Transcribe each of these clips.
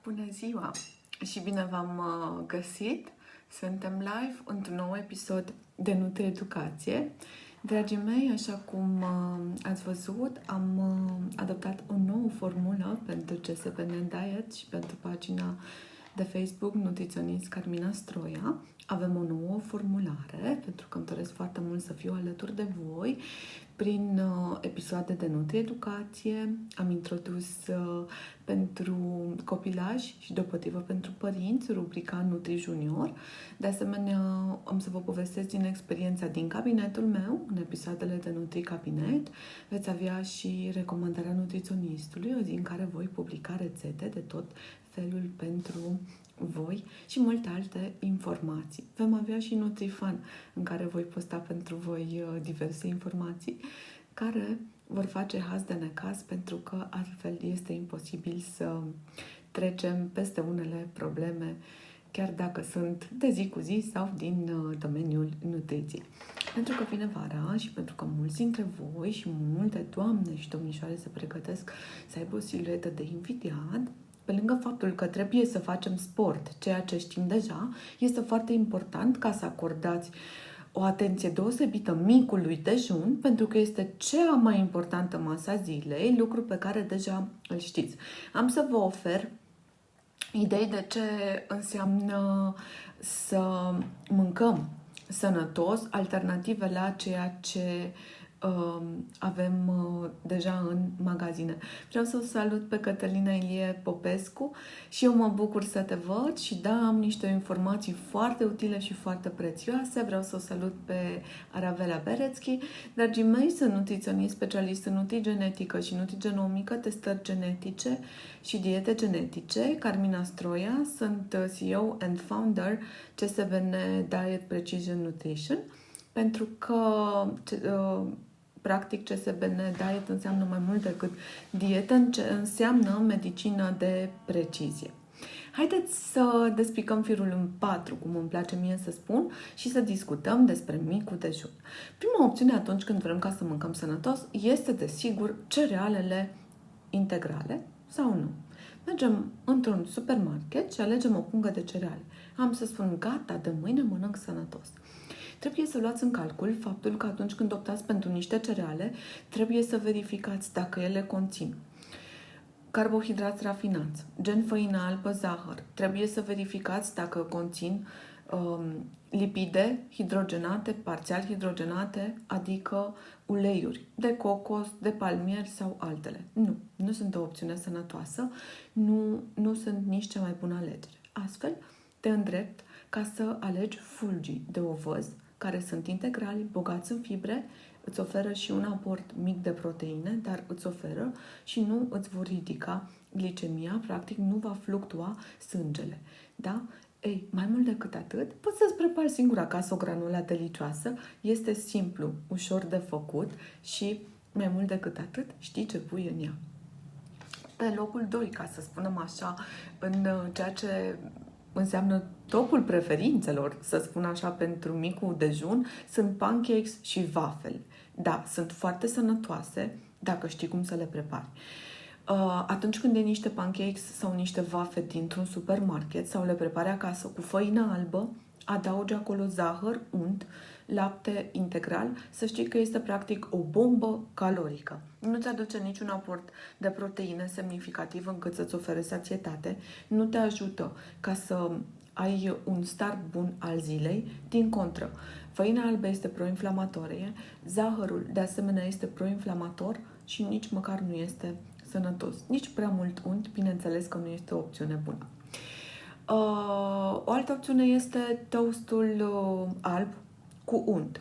Bună ziua și bine v-am găsit! Suntem live într-un nou episod de NutriEducație. Dragii mei, așa cum ați văzut, am adoptat o nouă formulă pentru CSBN Diet și pentru pagina de Facebook Nutriționist Carmina Stroia. Avem o nouă formulare, pentru că îmi doresc foarte mult să fiu alături de voi prin episoade de NutriEducație. Am introdus pentru copilaj și deopotrivă pentru părinți rubrica Nutri Junior. De asemenea, am să vă povestesc din experiența din cabinetul meu, în episoadele de Nutri Cabinet. Veți avea și recomandarea nutriționistului, o zi în care voi publica rețete de tot felul pentru voi și multe alte informații. Vom avea și NutriFan, în care voi posta pentru voi diverse informații care vor face haz de necaz, pentru că altfel este imposibil să trecem peste unele probleme, chiar dacă sunt de zi cu zi sau din domeniul nutriției. Pentru că vine vara și pentru că mulți dintre voi și multe doamne și domnișoare se pregătesc să aibă o siluetă de invidiat, pe lângă faptul că trebuie să facem sport, ceea ce știm deja, este foarte important ca să acordați o atenție deosebită micului dejun, pentru că este cea mai importantă masă a zilei, lucru pe care deja îl știți. Am să vă ofer idei de ce înseamnă să mâncăm sănătos, alternative la ceea ce avem deja în magazine. Vreau să o salut pe Cătălina Ilie Popescu și eu mă bucur să te văd și da, am niște informații foarte utile și foarte prețioase. Vreau să o salut pe Aravela Berețchi. Dragii mei, sunt nutriționist specialist în nutrigenetică și nutrigenomică, testări genetice și diete genetice. Carmina Stroia, sunt CEO and founder CSBN Diet Precision Nutrition, pentru că practic CSBN Diet înseamnă mai mult decât dietă, înseamnă medicină de precizie. Haideți să despicăm firul în patru, cum îmi place mie să spun, și să discutăm despre micul dejun. Prima opțiune atunci când vrem ca să mâncăm sănătos este, desigur, cerealele integrale sau nu. Mergem într-un supermarket și alegem o pungă de cereale. Am să spun, gata, de mâine mănânc sănătos. Trebuie să luați în calcul faptul că atunci când optați pentru niște cereale, trebuie să verificați dacă ele conțin carbohidrați rafinați, gen făină albă, zahăr. Trebuie să verificați dacă conțin lipide hidrogenate, parțial hidrogenate, adică uleiuri de cocos, de palmier sau altele. Nu sunt o opțiune sănătoasă, nu sunt nici cea mai bună alegere. Astfel, te îndrept ca să alegi fulgii de ovăz, care sunt integrali, bogați în fibre, îți oferă și un aport mic de proteine, dar îți oferă și nu îți vor ridica glicemia, practic nu va fluctua sângele. Da? Ei, mai mult decât atât, poți să-ți prepari singur acasă o granulă delicioasă, este simplu, ușor de făcut și mai mult decât atât, știi ce pui în ea. Pe locul 2, ca să spunem așa, în ceea ce înseamnă topul preferințelor, să spun așa, pentru micul dejun, sunt pancakes și wafel. Da, sunt foarte sănătoase dacă știi cum să le prepari. Atunci când iei niște pancakes sau niște wafe dintr-un supermarket sau le prepari acasă cu făină albă, adaugi acolo zahăr, unt, lapte integral, să știi că este practic o bombă calorică. Nu-ți aduce niciun aport de proteine semnificativ încât să-ți ofere sațietate, nu te ajută ca să ai un start bun al zilei, din contră. Făina albă este proinflamatorie, zahărul de asemenea este proinflamator și nici măcar nu este sănătos. Nici prea mult unt, bineînțeles că nu este o opțiune bună. O altă opțiune este toastul alb cu unt.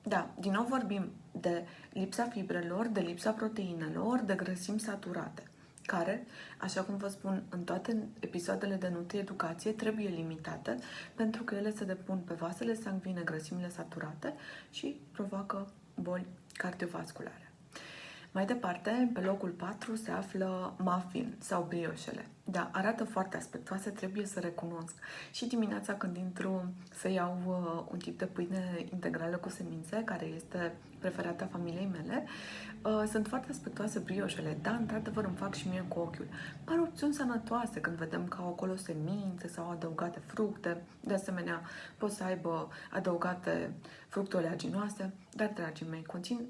Da, din nou vorbim de lipsa fibrelor, de lipsa proteinelor, de grăsimi saturate, care, așa cum vă spun în toate episoadele de NutriEducație, trebuie limitate, pentru că ele se depun pe vasele sanguine, grăsimile saturate, și provoacă boli cardiovasculare. Mai departe, pe locul 4 se află muffin sau brioșele. Da, arată foarte aspectoase, trebuie să recunosc. Și dimineața când intru să iau un tip de pâine integrală cu semințe, care este preferata familiei mele, sunt foarte aspectoase brioșele. Da, într-adevăr îmi fac și mie cu ochiul. Par opțiuni sănătoase când vedem că au acolo semințe sau adăugate fructe. De asemenea, pot să aibă adăugate fructe oleaginoase, dar, dragii mei, conține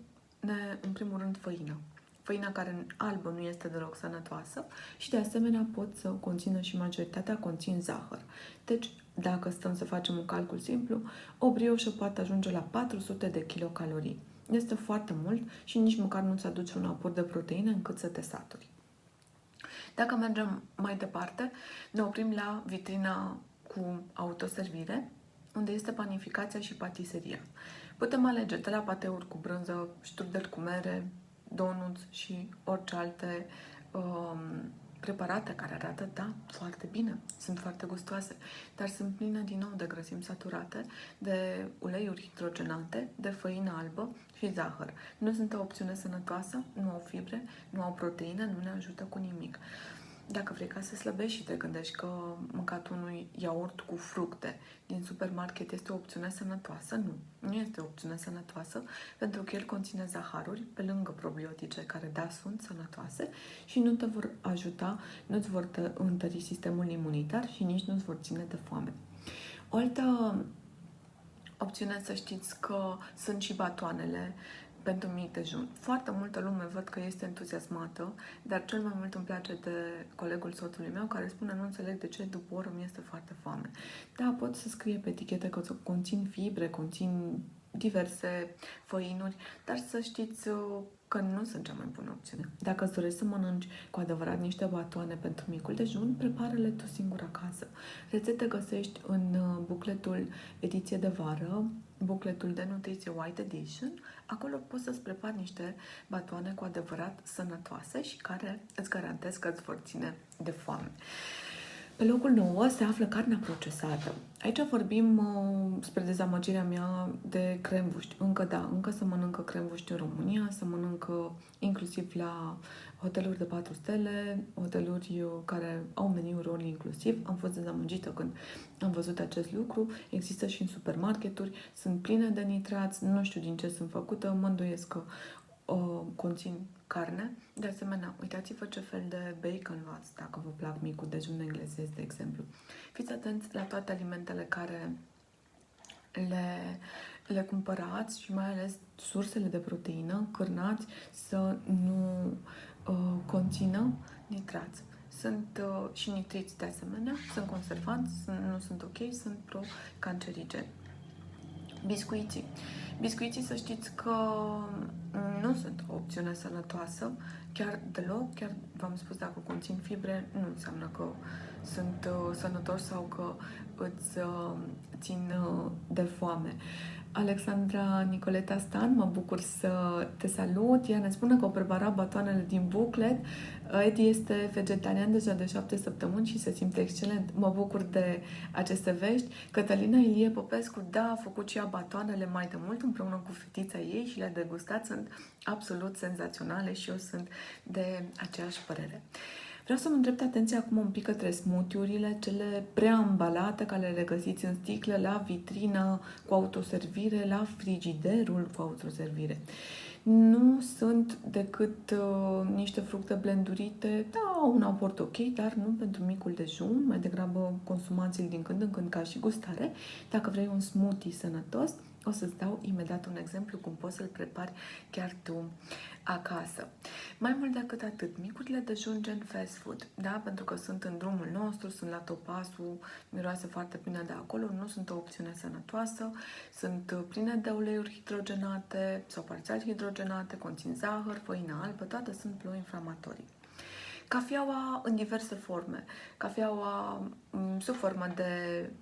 în primul rând făină. Făina care în albă nu este deloc sănătoasă și de asemenea pot să conțină și majoritatea conțin zahăr. Deci, dacă stăm să facem un calcul simplu, o brioșă poate ajunge la 400 de kilocalorii. Este foarte mult și nici măcar nu-ți aduce un aport de proteine încât să te saturi. Dacă mergem mai departe, ne oprim la vitrina cu autoservire, unde este panificația și patiseria. Putem alege de la pateuri cu brânză, strudel cu mere, donuts și orice alte preparate care arată, da, foarte bine, sunt foarte gustoase, dar sunt pline din nou de grăsimi saturate, de uleiuri hidrogenate, de făină albă și zahăr. Nu sunt o opțiune sănătoasă, nu au fibre, nu au proteine, nu ne ajută cu nimic. Dacă vrei ca să slăbești și te gândești că mâncatul unui iaurt cu fructe din supermarket este o opțiune sănătoasă, nu este o opțiune sănătoasă, pentru că el conține zaharuri pe lângă probiotice care, da, sunt sănătoase și nu te vor ajuta, nu-ți vor întări sistemul imunitar și nici nu-ți vor ține de foame. O altă opțiune, să știți că sunt și batoanele pentru mic dejun. Foarte multă lume văd că este entuziasmată, dar cel mai mult îmi place de colegul soțului meu care spune nu înțeleg de ce după o oră mi este foarte foame. Da, pot să scrie pe etichete că conțin fibre, conțin diverse făinuri, dar să știți că nu sunt cea mai bună opțiune. Dacă îți dorești să mănânci cu adevărat niște batoane pentru micul dejun, prepară-le tu singur acasă. Rețete găsești în bucletul ediție de vară, bucletul de nutriție White Edition. Acolo poți să-ți prepari niște batoane cu adevărat sănătoase și care îți garantez că îți vor ține de foame. Pe locul 9 se află carnea procesată. Aici vorbim, spre dezamăgirea mea, de cremvuști. Încă se mănâncă cremvuști în România, se mănâncă inclusiv la hoteluri de 4 stele, hoteluri care au meniuri all inclusiv. Am fost dezamăgită când am văzut acest lucru. Există și în supermarketuri, sunt pline de nitrați, nu știu din ce sunt făcută, mă îndoiesc că conțin carne. De asemenea, uitați-vă ce fel de bacon luați, dacă vă plac micul dejun englezesc, de exemplu. Fiți atenți la toate alimentele care le cumpărați și mai ales sursele de proteină, cârnați, să nu conțină nitrați. Sunt și nitriți de asemenea, sunt conservanți, nu sunt ok, sunt pro-cancerigeni. Biscuiții. Biscuiții, să știți că nu sunt o opțiune sănătoasă, chiar deloc, chiar v-am spus, dacă conțin fibre, nu înseamnă că sunt sănătoși sau că îți țin de foame. Alexandra Nicoleta Stan, mă bucur să te salut. Ea ne spune că o prepara batoanele din buclet. Edi este vegetarian deja de 7 săptămâni și se simte excelent. Mă bucur de aceste vești. Cătălina Ilie Popescu, da, a făcut și ea batoanele mai de mult împreună cu fetița ei și le-a degustat. Sunt absolut senzaționale și eu sunt de aceeași părere. Vreau să mă îndrept atenția acum un pic către smoothie-urile, cele preambalate, care le găsiți în sticle, la vitrina cu autoservire, la frigiderul cu autoservire. Nu sunt decât niște fructe blendurite, da, un aport ok, dar nu pentru micul dejun, mai degrabă consumați-l din când în când ca și gustare. Dacă vrei un smoothie sănătos, o să-ți dau imediat un exemplu cum poți să-l prepari chiar tu acasă. Mai mult decât atât, micurile dejun gen fast food, da? Pentru că sunt în drumul nostru, sunt la topasul, miroase foarte bine de acolo, nu sunt o opțiune sănătoasă, sunt pline de uleiuri hidrogenate sau parțial hidrogenate, conțin zahăr, făină albă, toate sunt pro-inflamatorii. Cafeaua în diverse forme. Cafeaua sub formă de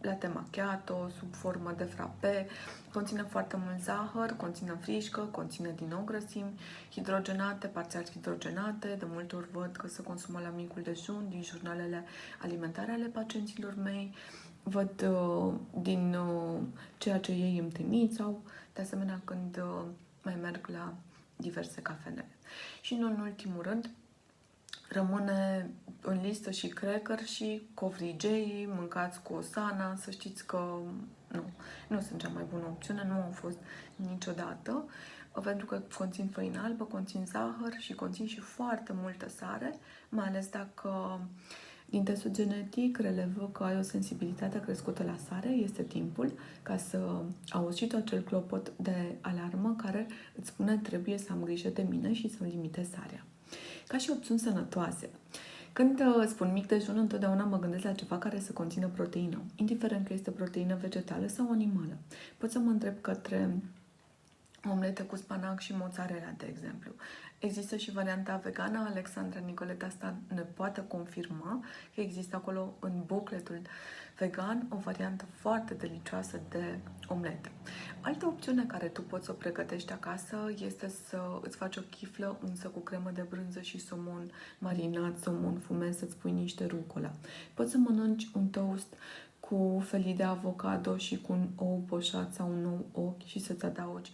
latte macchiato, sub formă de frappe, conține foarte mult zahăr, conține frișcă, conține din nou grăsimi hidrogenate, parțial hidrogenate. De multe ori văd că se consumă la micul dejun din jurnalele alimentare ale pacienților mei. Văd ceea ce ei îmi trimit sau, de asemenea, când mai merg la diverse cafenele. Și nu în ultimul rând, rămâne în listă și cracker și covrigei, mâncați cu osana, să știți că nu sunt cea mai bună opțiune, nu au fost niciodată, pentru că conțin făină albă, conțin zahăr și conțin și foarte multă sare, mai ales dacă din testul genetic relevă că ai o sensibilitate crescută la sare, este timpul ca să auzi și tot acel clopot de alarmă care îți spune trebuie să am grijă de mine și să limitez sarea. Ca și opțiuni sănătoase. Când spun mic dejun, întotdeauna mă gândesc la ceva care să conțină proteină, indiferent că este proteină vegetală sau animală. Pot să mă întreb către omlete cu spanac și mozzarella, de exemplu. Există și varianta vegană, Alexandra Nicoleta asta ne poate confirma că există acolo în bucletul vegan o variantă foarte delicioasă de omletă. Altă opțiune care tu poți să o pregătești acasă este să îți faci o chiflă unsă cu cremă de brânză și somon marinat, somon fumet, să-ți pui niște rucola. Poți să mănânci un toast cu felii de avocado și cu un ou poșat sau un ou ochi și să-ți adaugi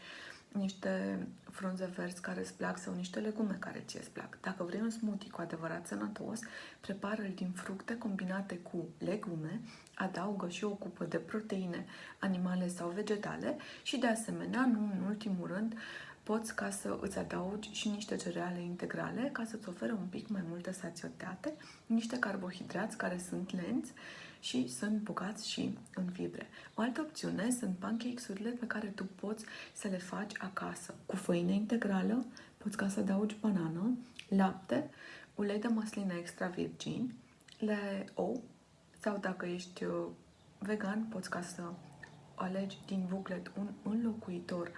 niște frunze verzi care îți plac sau niște legume care ție îți plac. Dacă vrei un smoothie cu adevărat sănătos, prepară-l din fructe combinate cu legume, adaugă și o cupă de proteine animale sau vegetale și, de asemenea, nu în ultimul rând, poți ca să îți adaugi și niște cereale integrale ca să-ți ofere un pic mai multă sațietate, niște carbohidrați care sunt lenți și sunt bogați și în fibre. O altă opțiune sunt pancakes-urile pe care tu poți să le faci acasă. Cu făină integrală, poți ca să adaugi banană, lapte, ulei de măsline extra virgin, ou, sau dacă ești vegan, poți ca să alegi din buclet un înlocuitor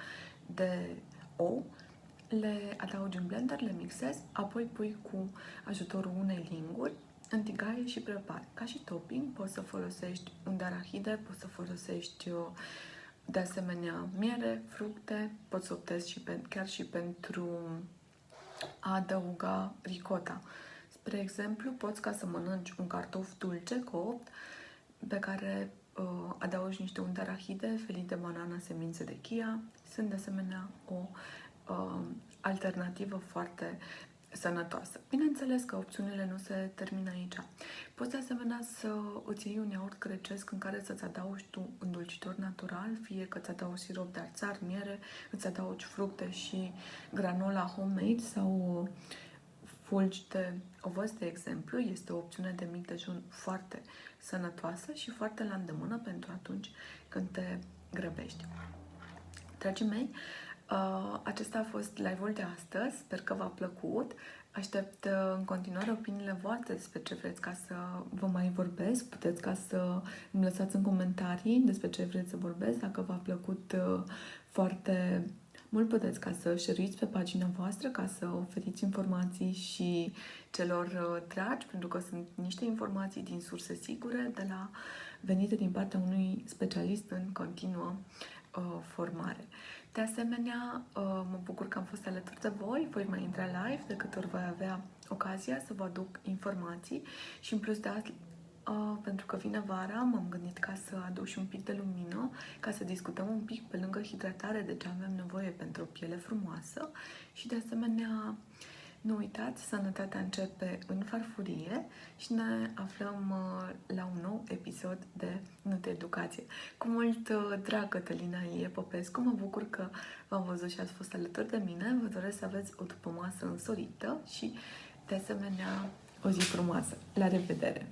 de ou, le adaugi în blender, le mixezi, apoi pui cu ajutorul unei linguri în tigaie și prepari. Ca și topping poți să folosești unde arahide, poți să folosești de asemenea miere, fructe, poți să optezi și chiar și pentru a adăuga ricota. Spre exemplu, poți ca să mănânci un cartof dulce copt pe care adaugi niște unde arahide, felii de banană, semințe de chia. Sunt de asemenea o alternativă foarte sănătoasă. Bineînțeles că opțiunile nu se termină aici. Poți de asemenea să îți iei un iaurt grecesc în care să-ți adaugi tu îndulcitor natural, fie că îți adaugi sirop de arțar, miere, îți adaugi fructe și granola homemade sau fulgi de ovăz, de exemplu. Este o opțiune de mic dejun foarte sănătoasă și foarte la îndemână pentru atunci când te grăbești. Dragii mei, acesta a fost live-ul de astăzi. Sper că v-a plăcut. Aștept în continuare opiniile voastre despre ce vreți ca să vă mai vorbesc. Puteți ca să îmi lăsați în comentarii despre ce vreți să vorbesc. Dacă v-a plăcut foarte mult, puteți ca să share-uiți pe pagina voastră, ca să oferiți informații și celor dragi, pentru că sunt niște informații din surse sigure, venite din partea unui specialist în continuă formare. De asemenea, mă bucur că am fost alături de voi, voi mai intra live de câte ori voi avea ocazia să vă aduc informații și în plus de asta, pentru că vine vara, m-am gândit ca să aduc și un pic de lumină, ca să discutăm un pic pe lângă hidratare de ce avem nevoie pentru o piele frumoasă și de asemenea nu uitați, sănătatea începe în farfurie și ne aflăm la un nou episod de Nutri-Educație. Cu mult drag, Cătălina Ilie Popescu, mă bucur că v-am văzut și ați fost alături de mine. Vă doresc să aveți o dupămasă însorită și, de asemenea, o zi frumoasă. La revedere!